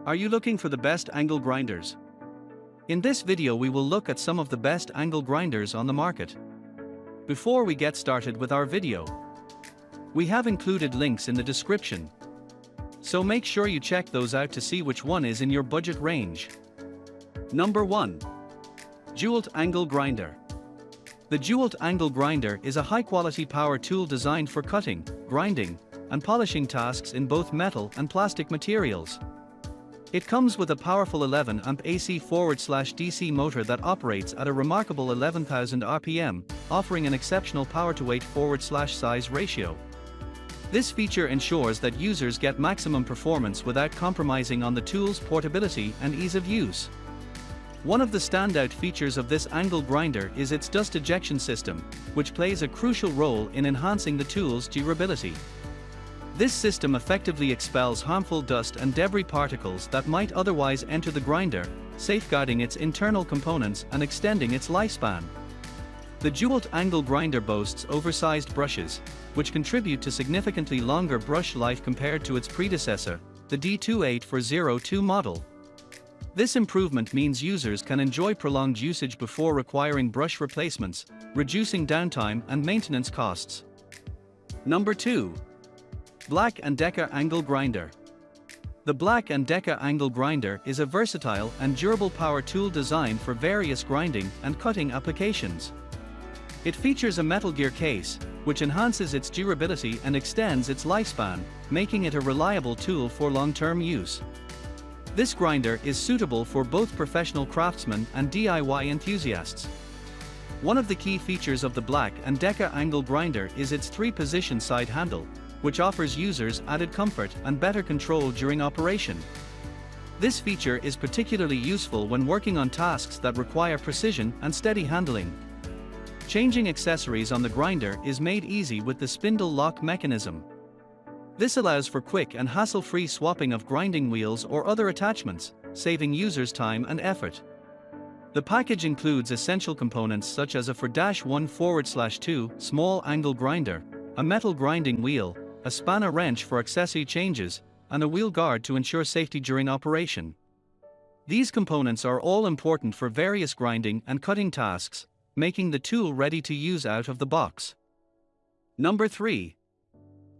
Are you looking for the best angle grinders? In this video we will look at some of the best angle grinders on the market. Before we get started with our video, we have included links in the description, so make sure you check those out to see which one is in your budget range. Number 1. DEWALT Angle Grinder. The DEWALT Angle Grinder is a high-quality power tool designed for cutting, grinding, and polishing tasks in both metal and plastic materials. It comes with a powerful 11 amp AC/DC motor that operates at a remarkable 11,000 RPM, offering an exceptional power-to-weight size ratio. This feature ensures that users get maximum performance without compromising on the tool's portability and ease of use. One of the standout features of this angle grinder is its dust ejection system, which plays a crucial role in enhancing the tool's durability. This system effectively expels harmful dust and debris particles that might otherwise enter the grinder, safeguarding its internal components and extending its lifespan. The DEWALT Angle Grinder boasts oversized brushes, which contribute to significantly longer brush life compared to its predecessor, the D28402 model. This improvement means users can enjoy prolonged usage before requiring brush replacements, reducing downtime and maintenance costs. Number 2. BLACK+DECKER Angle Grinder. The BLACK+DECKER Angle Grinder is a versatile and durable power tool designed for various grinding and cutting applications. It features a metal gear case, which enhances its durability and extends its lifespan, making it a reliable tool for long-term use. This grinder is suitable for both professional craftsmen and DIY enthusiasts. One of the key features of the BLACK+DECKER Angle Grinder is its 3-position side handle, which offers users added comfort and better control during operation. This feature is particularly useful when working on tasks that require precision and steady handling. Changing accessories on the grinder is made easy with the spindle lock mechanism. This allows for quick and hassle-free swapping of grinding wheels or other attachments, saving users time and effort. The package includes essential components such as a 4-1/2 small angle grinder, a metal grinding wheel, a spanner wrench for accessory changes, and a wheel guard to ensure safety during operation. These components are all important for various grinding and cutting tasks, making the tool ready to use out of the box. Number 3.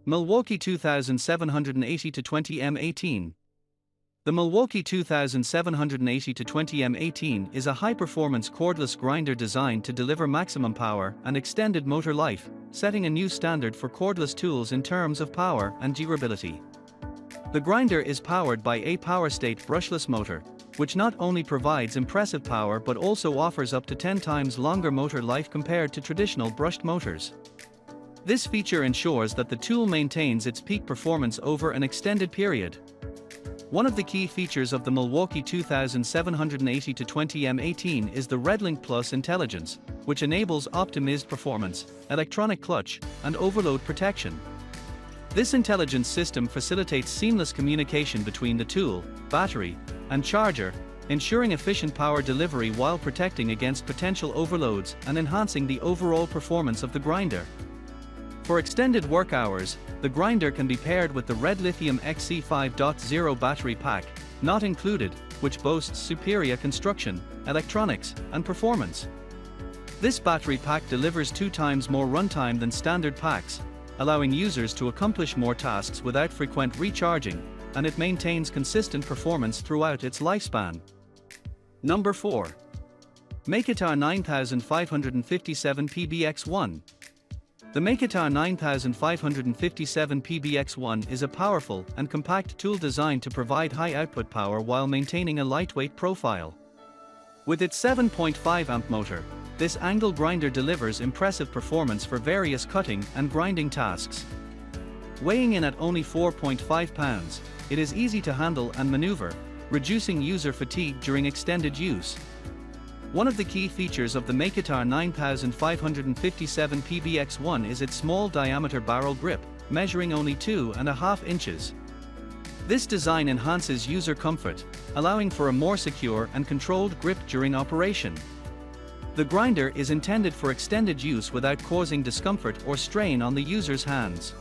Milwaukee 2780-20M18. The Milwaukee 2780-20M18 is a high-performance cordless grinder designed to deliver maximum power and extended motor life, setting a new standard for cordless tools in terms of power and durability. The grinder is powered by a PowerState brushless motor, which not only provides impressive power but also offers up to 10 times longer motor life compared to traditional brushed motors. This feature ensures that the tool maintains its peak performance over an extended period. One of the key features of the Milwaukee 2780-20M18 is the RedLink Plus intelligence, which enables optimized performance, electronic clutch, and overload protection. This intelligence system facilitates seamless communication between the tool, battery, and charger, ensuring efficient power delivery while protecting against potential overloads and enhancing the overall performance of the grinder. For extended work hours, the grinder can be paired with the Red Lithium XC 5.0 battery pack, not included, which boasts superior construction, electronics, and performance. This battery pack delivers 2 times more runtime than standard packs, allowing users to accomplish more tasks without frequent recharging, and it maintains consistent performance throughout its lifespan. Number 4. Makita 9557 PBX1. The Makita 9557 PBX1 is a powerful and compact tool designed to provide high output power while maintaining a lightweight profile. With its 7.5 amp motor, this angle grinder delivers impressive performance for various cutting and grinding tasks. Weighing in at only 4.5 pounds, it is easy to handle and maneuver, reducing user fatigue during extended use. One of the key features of the Makita 9557 PBX1 is its small diameter barrel grip, measuring only 2.5 inches. This design enhances user comfort, allowing for a more secure and controlled grip during operation. The grinder is intended for extended use without causing discomfort or strain on the user's hands.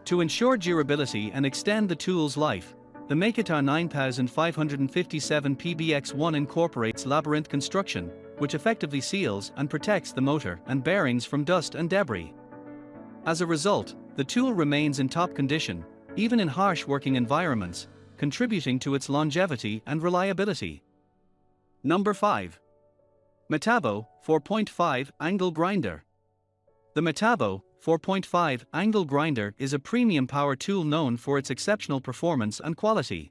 To ensure durability and extend the tool's life, The Makita 9557 PBX1 incorporates labyrinth construction, which effectively seals and protects the motor and bearings from dust and debris. As a result, the tool remains in top condition, even in harsh working environments, contributing to its longevity and reliability. Number 5. Metabo 4.5 Angle Grinder. The Metabo 4.5 Angle Grinder is a premium power tool known for its exceptional performance and quality.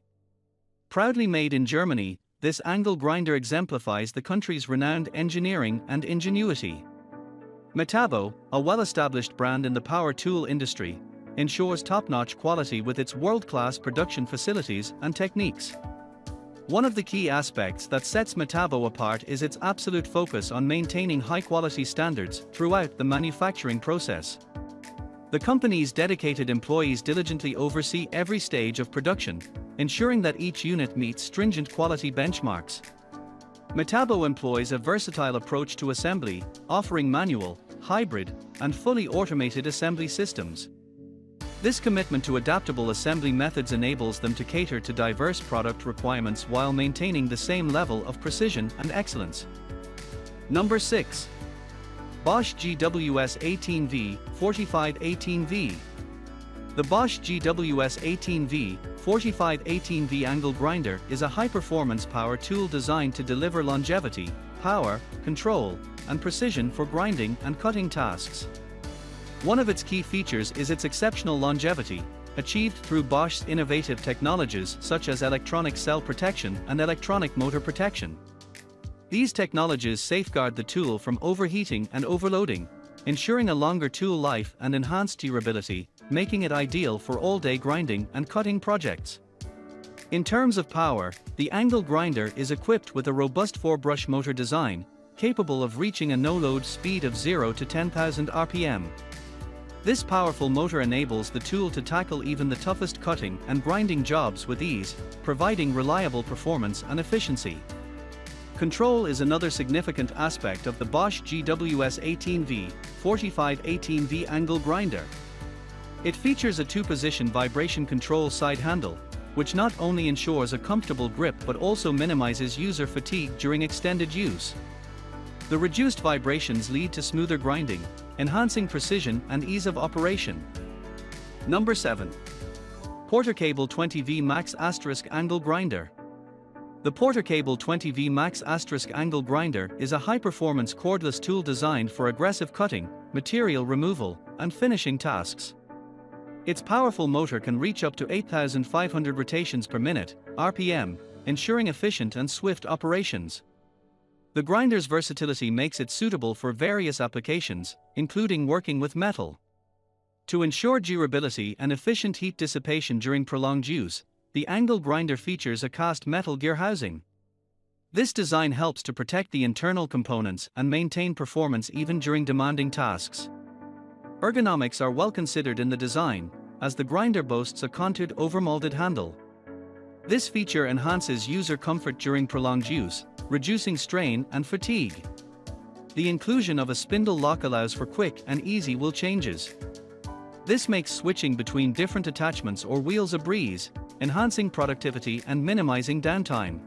Proudly made in Germany, this angle grinder exemplifies the country's renowned engineering and ingenuity. Metabo, a well-established brand in the power tool industry, ensures top-notch quality with its world-class production facilities and techniques. One of the key aspects that sets Metabo apart is its absolute focus on maintaining high-quality standards throughout the manufacturing process. The company's dedicated employees diligently oversee every stage of production, ensuring that each unit meets stringent quality benchmarks. Metabo employs a versatile approach to assembly, offering manual, hybrid, and fully automated assembly systems. This commitment to adaptable assembly methods enables them to cater to diverse product requirements while maintaining the same level of precision and excellence. Number 6. Bosch GWS18V-45 The Bosch GWS18V-45 angle grinder is a high-performance power tool designed to deliver longevity, power, control, and precision for grinding and cutting tasks. One of its key features is its exceptional longevity, achieved through Bosch's innovative technologies such as electronic cell protection and electronic motor protection. These technologies safeguard the tool from overheating and overloading, ensuring a longer tool life and enhanced durability, making it ideal for all-day grinding and cutting projects. In terms of power, the angle grinder is equipped with a robust 4-brush motor design, capable of reaching a no-load speed of 0 to 10,000 RPM. This powerful motor enables the tool to tackle even the toughest cutting and grinding jobs with ease, providing reliable performance and efficiency. Control is another significant aspect of the Bosch GWS18V-45 angle grinder. It features a 2-position vibration control side handle, which not only ensures a comfortable grip but also minimizes user fatigue during extended use. The reduced vibrations lead to smoother grinding, enhancing precision and ease of operation. Number 7. Porter-Cable 20V Max * Angle Grinder. The Porter-Cable 20V Max * Angle Grinder is a high-performance cordless tool designed for aggressive cutting, material removal, and finishing tasks. Its powerful motor can reach up to 8,500 rotations per minute, RPM, ensuring efficient and swift operations. The grinder's versatility makes it suitable for various applications, including working with metal. To ensure durability and efficient heat dissipation during prolonged use, the angle grinder features a cast metal gear housing. This design helps to protect the internal components and maintain performance even during demanding tasks. Ergonomics are well considered in the design, as the grinder boasts a contoured overmolded handle. This feature enhances user comfort during prolonged use, reducing strain and fatigue. The inclusion of a spindle lock allows for quick and easy wheel changes. This makes switching between different attachments or wheels a breeze, enhancing productivity and minimizing downtime.